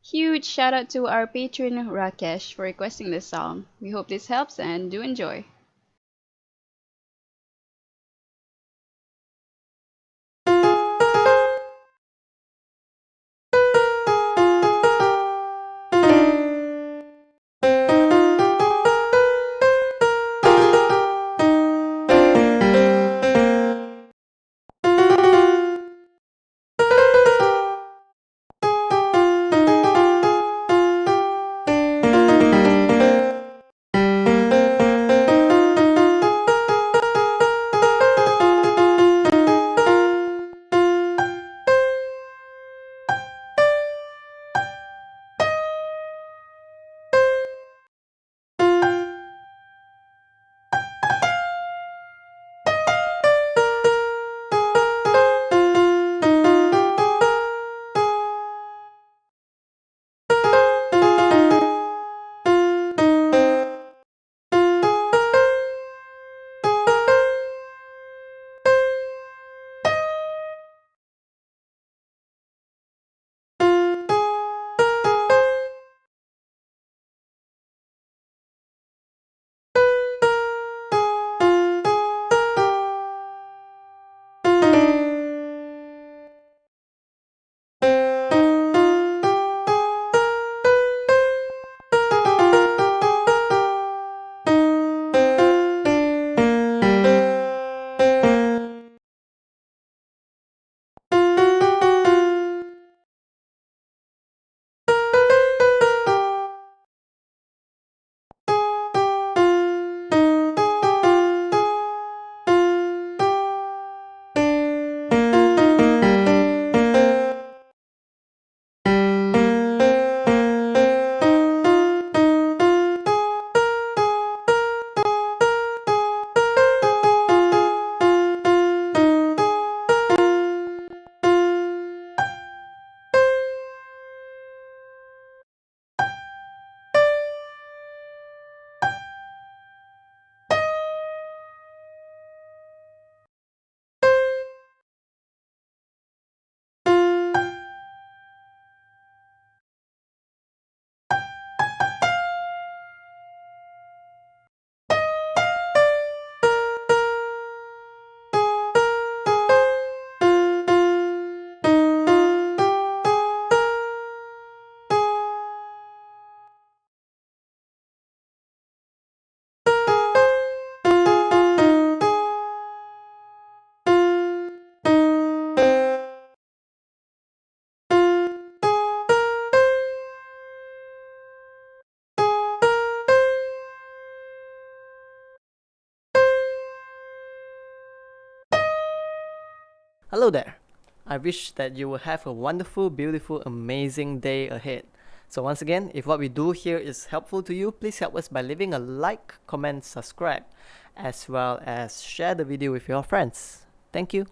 Huge shout out to our patron Rakesh for requesting this song. We hope this helps and do enjoy. Hello there. I wish that you will have a wonderful, beautiful, amazing day ahead. So once again, if what we do here is helpful to you, please help us by leaving a like, comment, subscribe, as well as share the video with your friends. Thank you.